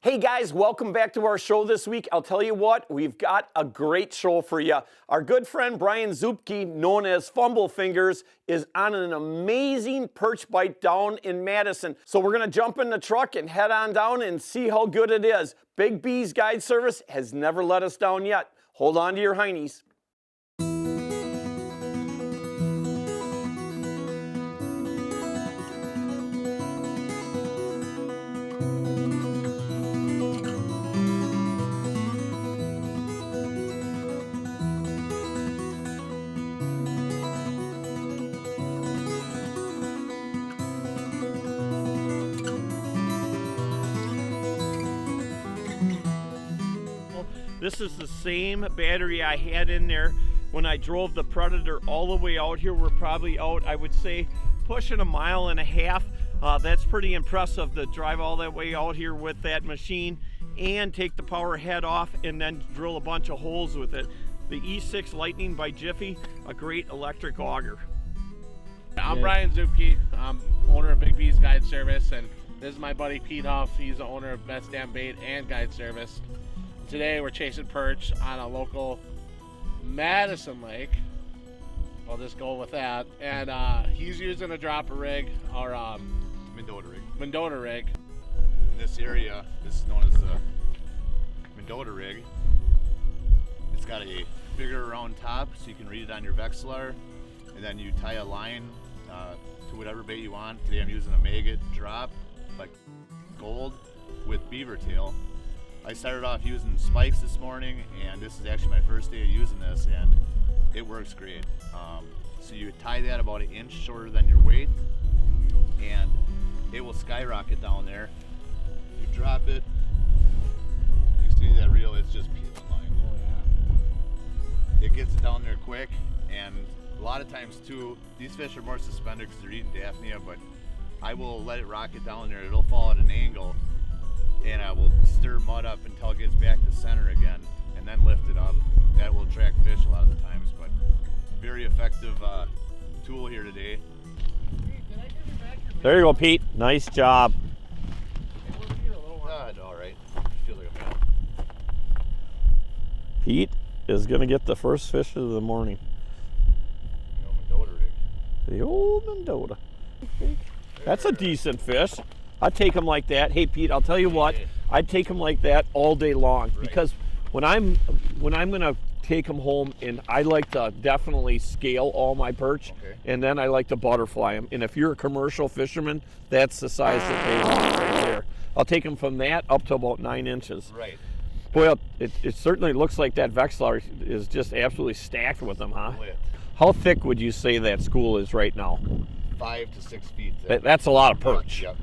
Hey guys, welcome back to our show this week. I'll tell you what, we've got a great show for you. Our good friend Brian Zubke, known as Fumble Fingers, is on an amazing perch bite down in Madison. So we're gonna jump in the truck and head on down and see how good it is. Big B's Guide Service has never let us down yet. Hold on to your heinies. This is the same battery I had in there when I drove the Predator all the way out here. We're probably out, I would say, pushing a mile and a half. That's pretty impressive to drive all that way out here with that machine and take the power head off and then drill a bunch of holes with it. The E6 Lightning by Jiffy, a great electric auger. I'm Brian Zubke. I'm owner of Big B's Guide Service, and this is my buddy Pete Huff. He's the owner of Best Damn Bait and Guide Service. Today we're chasing perch on a local Madison lake. I'll just go with that. And he's using a dropper rig, or Mendota rig. In this area, this is known as the Mendota rig. It's got a bigger round top so you can read it on your Vexilar, and then you tie a line to whatever bait you want. Today I'm using a maggot drop, like gold, with Beavertail. I started off using spikes this morning, and this is actually my first day of using this, and it works great. So you tie that about an inch shorter than your weight, and it will skyrocket down there. You drop it, you see that reel, it's just peeling line. Oh yeah. It gets it down there quick, and a lot of times too, these fish are more suspended because they're eating Daphnia, but I will let it rocket down there. It'll fall at an angle, and I will stir mud up until it gets back to center again, and then lift it up. That will attract fish a lot of the times, but very effective tool here today. There you go, Pete. Nice job. All right. Feel like a man. Pete is gonna get the first fish of the morning. The old Mendota rig. The old Mendota. That's a decent fish. I'd take them like that. Hey Pete, I'll tell you what, I'd take them like that all day long, because when I'm gonna take them home, and I like to definitely scale all my perch, and then I like to butterfly them. And if you're a commercial fisherman, that's the size that they want right there. I'll take them from that up to about 9 inches. Right. Boy, it certainly looks like that Vexilar is just absolutely stacked with them, huh? Lit. How thick would you say that school is right now? 5 to 6 feet thick. That's a lot of perch. Yep.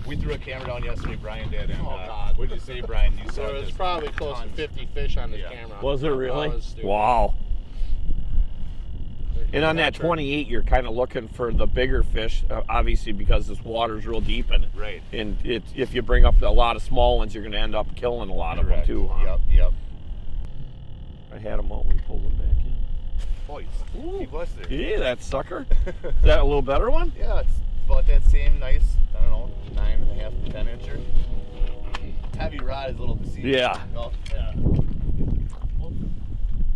We threw a camera down yesterday, Brian did, and God. what did you say, Brian? You saw There was just probably close to 50 fish on this camera. Was it really? That was stupid. Wow. And on that 28, you're kind of looking for the bigger fish, obviously, because this water's real deep in it. Right. And if you bring up a lot of small ones, you're going to end up killing a lot of them too, huh? Yep. I had them out, we pulled them back in. Boys, he was there. Yeah, that sucker. Is that a little better one? Yeah, it's about that same nice, I don't know, 9.5 to 10 incher. Heavy rod is a little deceiving. Yeah. Oh, yeah.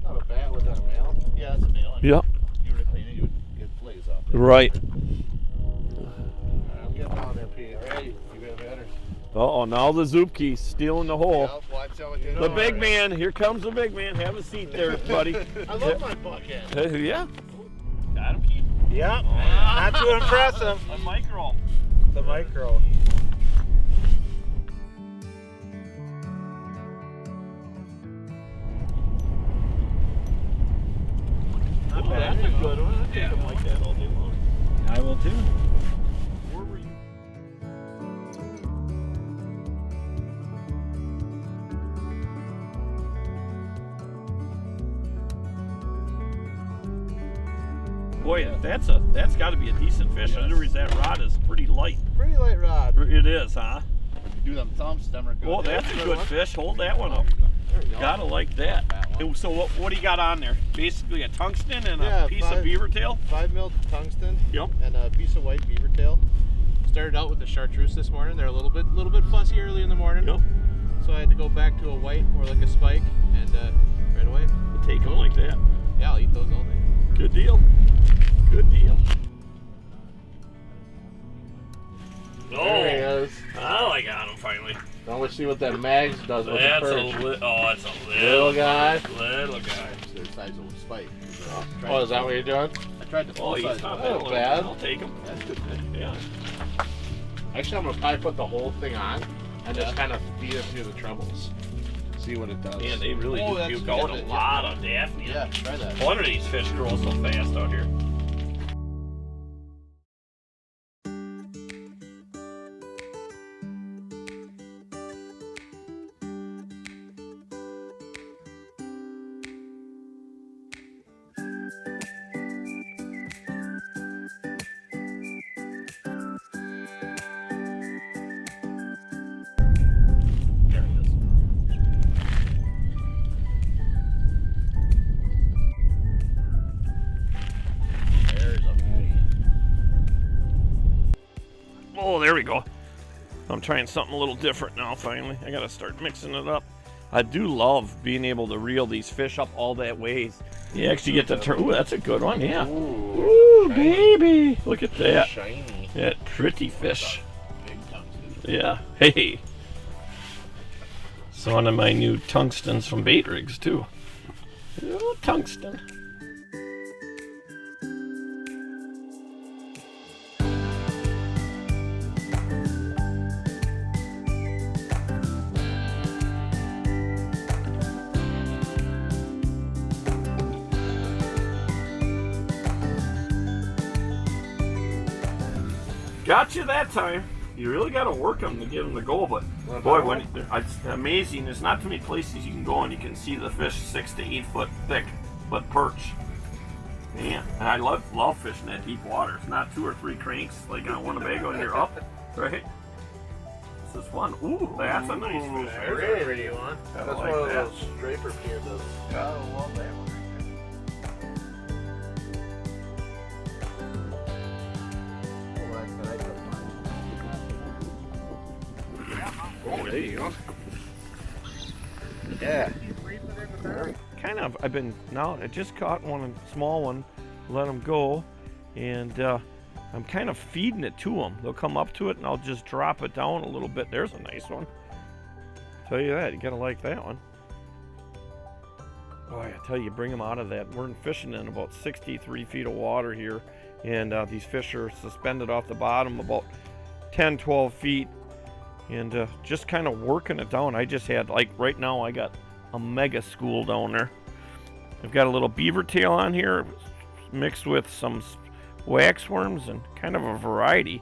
Not a bad, was that a male? Yeah, it's a male. Yep. You were to clean it, you would get flays off it. Right. I'm getting down there, Pete. All right, you got better. Uh-oh, now the Zubke stealing the hole. Yeah, watch out with the The big man, here comes the big man. Have a seat there, buddy. I love my bucket. Yeah. Got him, Keith? Yep. Not too impressive. A micro. The micro. Oh, that's a good one. I'd take him like that all day long. I will too. Where were you? Boy, that's got to be a decent fish. In other words, that rod is pretty light. Pretty light rod. It is, huh? Do them thumps, them are good. Oh, that's a good fish. Hold that one up. There you go. Gotta like that. And so what do you got on there? Basically a tungsten and a piece of beaver tail? 5 mil tungsten. Yep. And a piece of white beaver tail. Started out with the chartreuse this morning. They're a little bit fussy early in the morning. Yep. so I had to go back to a white, more like a spike, and right away. We'll take them like that. Yeah, I'll eat those all day. Good deal. Good deal. There he is. Oh, I got him finally. Now let's see what that Mags does with the That's perch. that's a Little guy. Little guy. They're the size of a spike. Oh, is that what you're doing? I tried the full Oh, he's size. not one. Oh, bad. I'll take him. That's good fish. Yeah. Actually, I'm gonna probably put the whole thing on and just kind of feed it through the trebles. See what it does. Man, they really Oh, do that's puke out good. a lot of daphne. Yeah, try that. No wonder these fish grow so fast out here. There he is. There's a Oh, there we go. I'm trying something a little different now, finally. I gotta start mixing it up. I do love being able to reel these fish up all that ways. You actually get to turn. Ooh, that's a good one, yeah. Ooh, baby. Look at that. Shiny. That pretty fish. big tungsten. Yeah. Hey. It's one of my new tungstens from bait rigs, too. Ooh, tungsten. Got you that time. You really got to work them to get them to go, but boy, when it's amazing. There's not too many places you can go and you can see the fish 6 to 8 foot thick, but perch. Man, and I love fishing that deep water. It's not 2 or 3 cranks like on Winnebago and you're up, right? This is fun. Ooh, that's a nice fish. There's a pretty one. I That's like one of that. those draper pandas. I love that one. Oh, there you go. Yeah. Kind of. I just caught one, a small one, let them go, and I'm kind of feeding it to them. They'll come up to it, and I'll just drop it down a little bit. There's a nice one. Tell you that, you gotta like that one. Boy, I tell you, bring them out of that. We're fishing in about 63 feet of water here, and these fish are suspended off the bottom about 10, 12 feet, and just kind of working it down. I just had, like right now, I got a mega school down there. I've got a little beaver tail on here mixed with some waxworms and kind of a variety.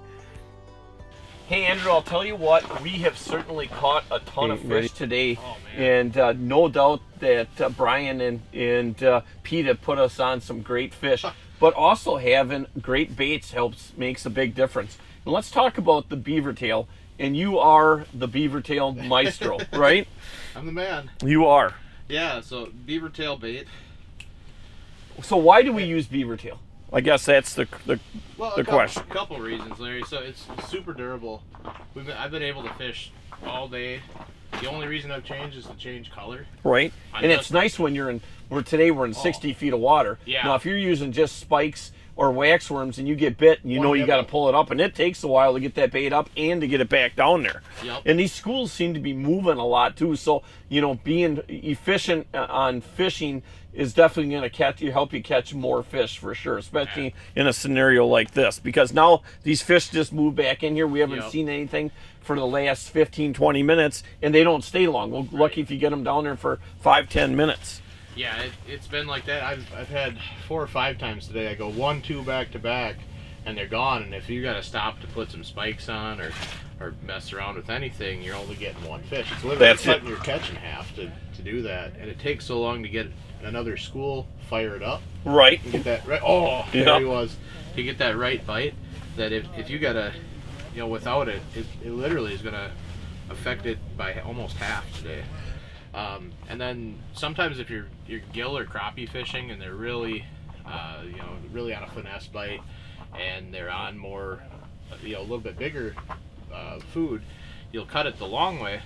Hey Andrew, I'll tell you what, we have certainly caught a ton of fish today, and no doubt that Brian and Pete have put us on some great fish, but also having great baits makes a big difference. And let's talk about the Beavertail, and you are the Beavertail maestro, right? I'm the man. You are. Yeah, so Beavertail bait. So why do we use Beavertail? I guess that's the question. A couple reasons, Larry. So it's super durable. I've been able to fish all day. The only reason I've changed is to change color. Right. And it's nice when you're in. Today we're in 60 feet of water. Yeah. Now if you're using just spikes or waxworms and you get bit, you know you got to pull it up, and it takes a while to get that bait up and to get it back down there. Yep. And these schools seem to be moving a lot too. So being efficient on fishing is definitely going to help you catch more fish for sure, especially in a scenario like this, because now these fish just move back in here. We haven't seen anything for the last 15-20 minutes, and they don't stay long. We're lucky if you get them down there for 5-10 minutes. Yeah, it's been like that. I've had 4 or 5 times today. I go 1, 2 back to back, and they're gone. And if you got to stop to put some spikes on or mess around with anything, you're only getting 1 fish. It's literally cutting your catch in half to do that, and it takes so long to get another school fired up. Right. And get that right. Oh, there he was. To get that right bite, that if you gotta, without it, it literally is gonna affect it by almost half today. And then sometimes if you're gill or crappie fishing and they're really, really on a finesse bite, and they're on more, a little bit bigger food, you'll cut it the long way,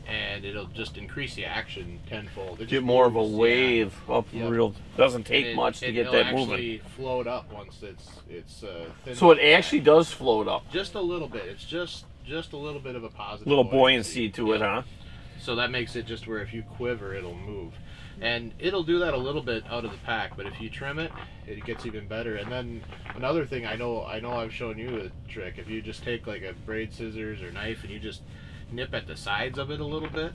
and it'll just increase the action tenfold. It Get just more of a moves, yeah. wave up Yep. real. Doesn't take And much to get it'll that actually moving. float up once it's thin. So it actually does float up. just a little bit. It's just a little bit of a positive Little buoyancy to it, Yeah. huh? So that makes it just where if you quiver, it'll move. And it'll do that a little bit out of the pack, but if you trim it, it gets even better. And then another thing, I know I've shown you a trick. If you just take like a braid scissors or knife and you just nip at the sides of it a little bit,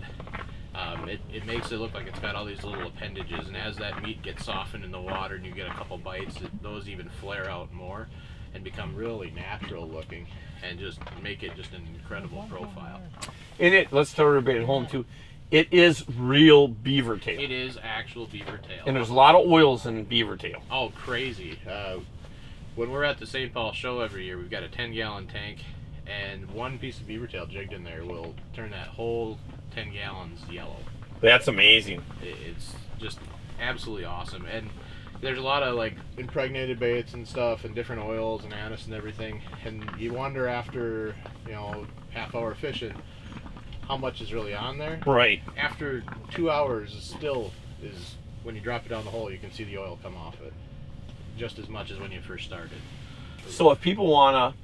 it makes it look like it's got all these little appendages. And as that meat gets softened in the water and you get a couple bites, those even flare out more and become really natural looking and just make it just an incredible profile. And let's tell everybody at home too, it is real beaver tail. It is actual beaver tail. And there's a lot of oils in beaver tail. Oh, crazy. When we're at the St. Paul show every year, we've got a 10-gallon tank, and one piece of beaver tail jigged in there will turn that whole 10 gallons yellow. That's amazing. It's just absolutely awesome. And there's a lot of like impregnated baits and stuff and different oils and anise and everything, and you wonder after, half-hour fishing, how much is really on there. Right. After 2 hours, when you drop it down the hole, you can see the oil come off it, just as much as when you first started. So if people want to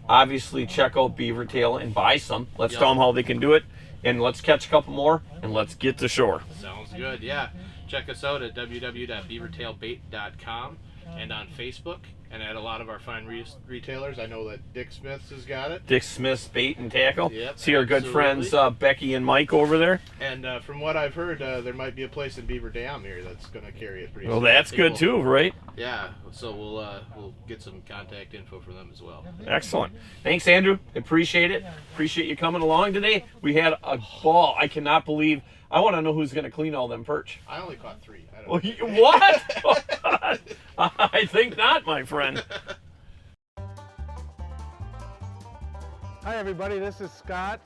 obviously check out Beavertail and buy some, let's tell them how they can do it, and let's catch a couple more, and let's get to shore. Sounds good, yeah. Check us out at www.beavertailbait.com and on Facebook, and at a lot of our fine retailers. I know that Dick Smith's has got it. Dick Smith's Bait and Tackle. Yep, See our good friends Becky and Mike over there. And from what I've heard, there might be a place in Beaver Dam here that's going to carry it pretty soon. Well, that's good too, right? Yeah, so we'll get some contact info for them as well. Excellent. Thanks, Andrew. Appreciate it. Appreciate you coming along today. We had a ball. I cannot believe. I want to know who's going to clean all them perch. I only caught 3. I don't Well, know. what? I think not, my friend. Hi everybody, this is Scott.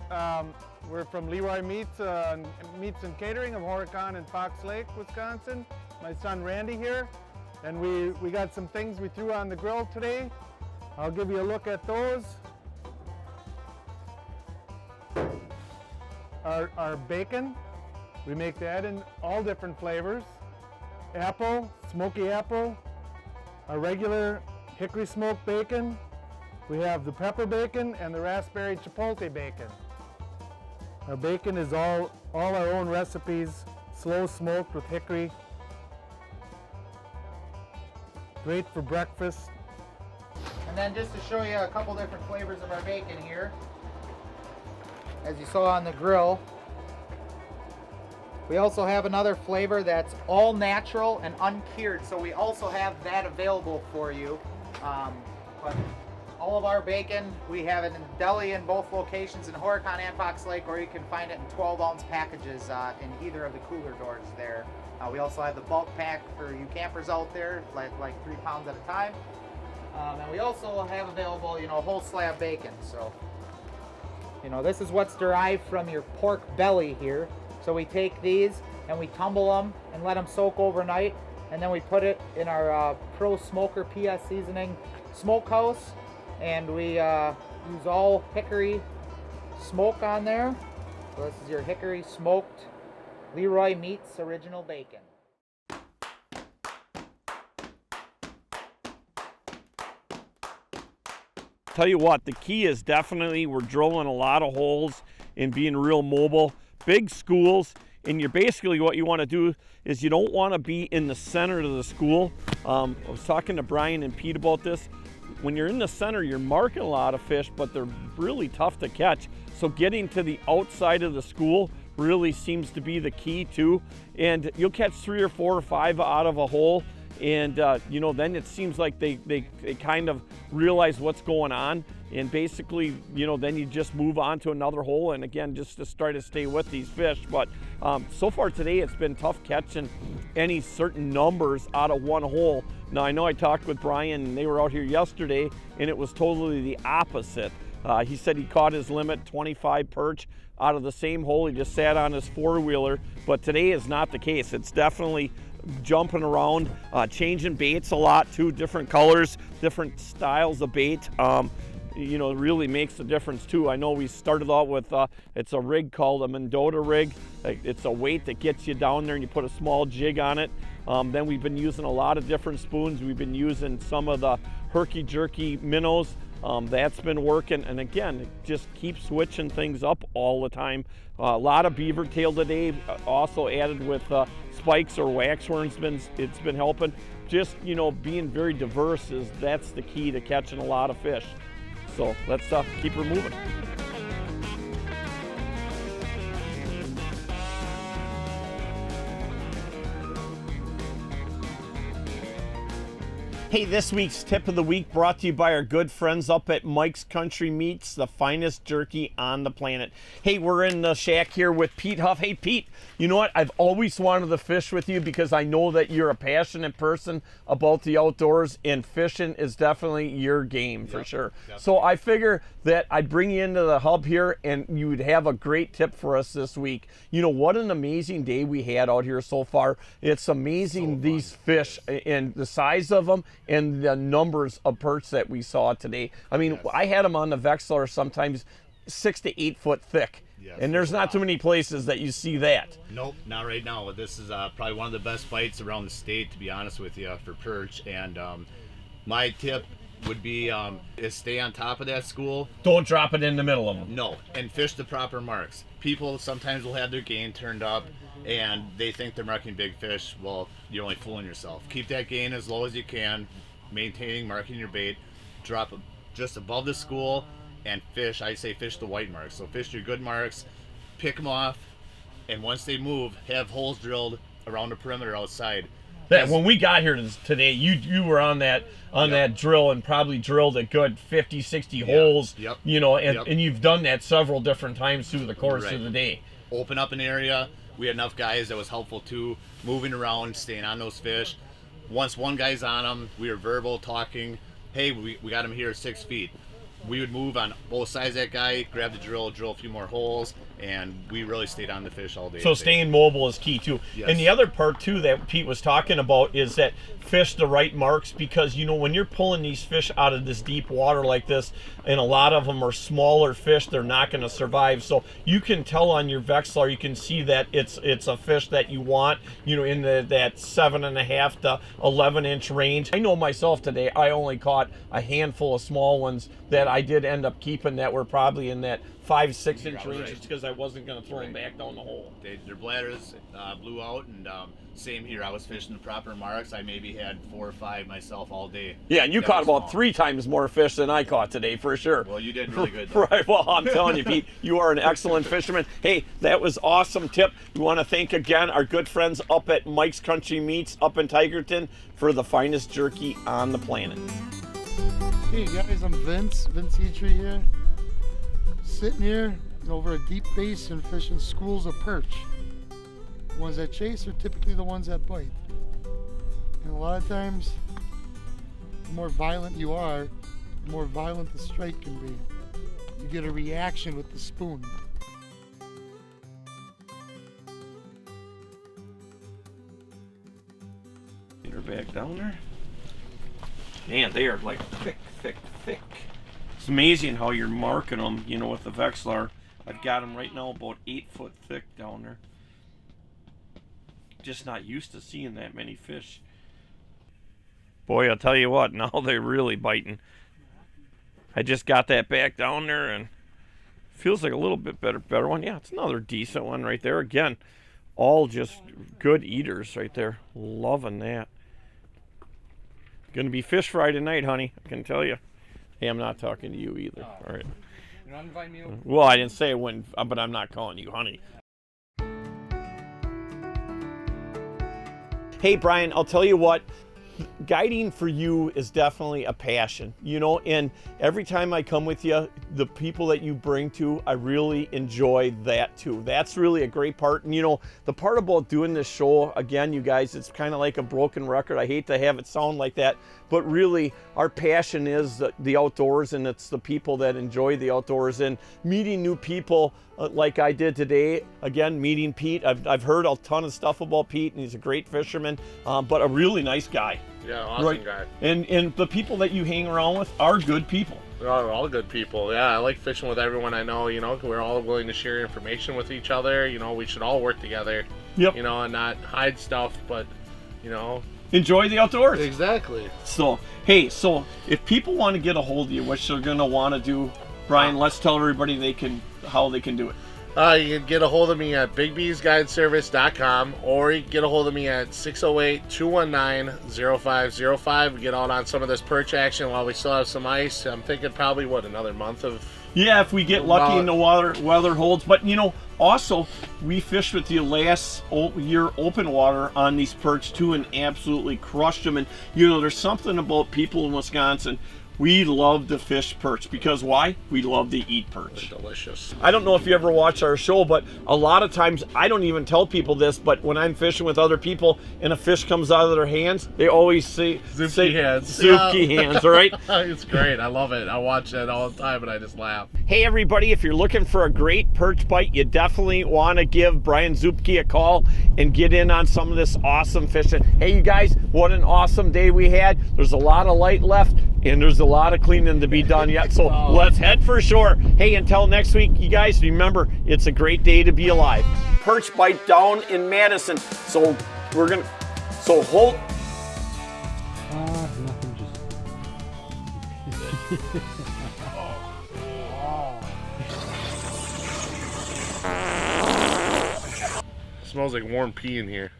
We're from Leroy Meats and Catering of Horicon and Fox Lake, Wisconsin. My son Randy here, and we got some things we threw on the grill today. I'll give you a look at those. Our bacon, we make that in all different flavors. Apple, smoky apple, our regular hickory smoked bacon. We have the pepper bacon and the raspberry chipotle bacon. Our bacon is all our own recipes, slow smoked with hickory. Great for breakfast. And then just to show you a couple different flavors of our bacon here. As you saw on the grill, we also have another flavor that's all natural and uncured, so we also have that available for you. But all of our bacon, we have it in deli in both locations in Horicon and Fox Lake, or you can find it in 12-ounce packages in either of the cooler doors there. We also have the bulk pack for you campers out there, like 3 pounds at a time. And we also have available, whole slab bacon. So, this is what's derived from your pork belly here. So we take these and we tumble them and let them soak overnight, and then we put it in our Pro Smoker PS seasoning smokehouse, and we use all hickory smoke on there. So this is your hickory smoked Leroy Meats original bacon. Tell you what, the key is definitely we're drilling a lot of holes and being real mobile. Big schools, and you're basically what you want to do is you don't want to be in the center of the school. I was talking to Brian and Pete about this. When you're in the center, you're marking a lot of fish, but they're really tough to catch. So getting to the outside of the school really seems to be the key too. And you'll catch 3 or 4 or 5 out of a hole. And then it seems like they kind of realize what's going on, and basically, then you just move on to another hole, and again, just to try to stay with these fish. But so far today, it's been tough catching any certain numbers out of one hole. Now, I know I talked with Brian, and they were out here yesterday, and it was totally the opposite. He said he caught his limit, 25 perch, out of the same hole. He just sat on his four-wheeler, but today is not the case. It's definitely jumping around, changing baits a lot too, different colors, different styles of bait. you know, really makes the difference too. I know we started out with, it's a rig called a Mendota rig. It's a weight that gets you down there and you put a small jig on it. Then we've been using a lot of different spoons. We've been using some of the herky-jerky minnows. That's been working, and again, it just keeps switching things up all the time. A lot of beavertail today, also added with spikes or waxworms. It's been helping. Just, you know, being very diverse that's the key to catching a lot of fish. So let's keep her moving. Hey, this week's tip of the week brought to you by our good friends up at Mike's Country Meats, the finest jerky on the planet. Hey, we're in the shack here with Pete Huff. Hey, Pete, you know what? I've always wanted to fish with you because I know that you're a passionate person about the outdoors, and fishing is definitely your game for sure. Definitely. So I figure that I'd bring you into the hub here and you would have a great tip for us this week. You know, what an amazing day we had out here so far. It's amazing, these fish and the size of them and the numbers of perch that we saw today. I mean, I had them on the Vexilar sometimes 6 to 8 foot thick. Yes, and there's not too many places that you see that. Nope, not right now. This is probably one of the best bites around the state, to be honest with you, for perch. And my tip would be is stay on top of that school. Don't drop it in the middle of them. No, and fish the proper marks. People sometimes will have their gain turned up and they think they're marking big fish. Well, you're only fooling yourself. Keep that gain as low as you can, maintaining, marking your bait. Drop just above the school and fish. I say fish the white marks. So fish your good marks, pick them off, and once they move, have holes drilled around the perimeter outside. That when we got here today, you were on that drill and probably drilled a good 50, 60 holes. Yep. You know, and you've done that several different times through the course of the day. Open up an area. We had enough guys that was helpful too, moving around, staying on those fish. Once one guy's on them, we were verbal, talking. Hey, we got him here at 6 feet. We would move on both sides of that guy, grab the drill a few more holes, and we really stayed on the fish all day. So staying mobile is key too. Yes. And the other part too that Pete was talking about is that fish the right marks, because you know when you're pulling these fish out of this deep water like this, and a lot of them are smaller fish, they're not going to survive. So you can tell on your Vexilar, you can see that it's a fish that you want, you know, in that 7.5 to 11 inch range. I know myself today, I only caught a handful of small ones that I did end up keeping that were probably in that 5-6 inch range, because I wasn't going to throw them back down the hole. Their bladders blew out, and same here. I was fishing the proper marks. I maybe had 4 or 5 myself all day. Yeah, and you caught about 3 times more fish than I caught today, for sure. Well, you did really good, though. Right, well, I'm telling you, Pete, you are an excellent fisherman. Hey, that was awesome tip. We want to thank again our good friends up at Mike's Country Meats up in Tigerton for the finest jerky on the planet. Hey guys, I'm Vince Etry here. Sitting here over a deep basin fishing schools of perch. The ones that chase are typically the ones that bite. And a lot of times, the more violent you are, the more violent the strike can be. You get a reaction with the spoon. Get her back down there. Man, they are like thick. It's amazing how you're marking them, you know, with the Vexilar. I've got them right now about 8 foot thick down there. Just not used to seeing that many fish. Boy, I'll tell you what, now they're really biting. I just got that back down there and feels like a little bit better one. Yeah, it's another decent one right there. Again, all just good eaters right there. Loving that. Gonna be fish fry tonight, honey, I can tell you. Hey, I'm not talking to you either. All right. You're not inviting me over? Well, I didn't say it when, but I'm not calling you honey. Hey, Brian, I'll tell you what. Guiding for you is definitely a passion, you know, and every time I come with you, the people that you bring to, I really enjoy that too. That's really a great part. And you know, the part about doing this show, again, you guys, it's kind of like a broken record. I hate to have it sound like that, but really our passion is the outdoors, and it's the people that enjoy the outdoors and meeting new people like I did today. Again, meeting Pete. I've heard a ton of stuff about Pete, and he's a great fisherman, but a really nice guy. Yeah, awesome guy. And the people that you hang around with are good people. All good people. Yeah, I like fishing with everyone I know. You know, we're all willing to share information with each other. You know, we should all work together. Yep. You know, and not hide stuff, but you know, Enjoy the outdoors. exactly. So, hey, so if people want to get a hold of you, what they're going to want to do, Brian, let's tell everybody how they can do it. You can get a hold of me at bigbeesguideservice.com, or you can get a hold of me at 608-219-0505. We get out on some of this perch action while we still have some ice. I'm thinking probably, another month of... Yeah, if we get lucky and the weather holds. But, you know, also, we fished with you last year open water on these perch, too, and absolutely crushed them. And, you know, there's something about people in Wisconsin. We love to fish perch because why? We love to eat perch. They're delicious. I don't know if you ever watch our show, but a lot of times I don't even tell people this, but when I'm fishing with other people and a fish comes out of their hands, they always say Zubke hands. Zubke hands, all right? It's great. I love it. I watch that all the time and I just laugh. Hey everybody, if you're looking for a great perch bite, you definitely want to give Brian Zubke a call and get in on some of this awesome fishing. Hey you guys, what an awesome day we had. There's a lot of light left and there's a lot of cleaning to be done yet, so let's head for shore. Hey, until next week, you guys, remember, it's a great day to be alive. Perch bite down in Madison, so hold. Nothing, just. Smells like warm pee in here.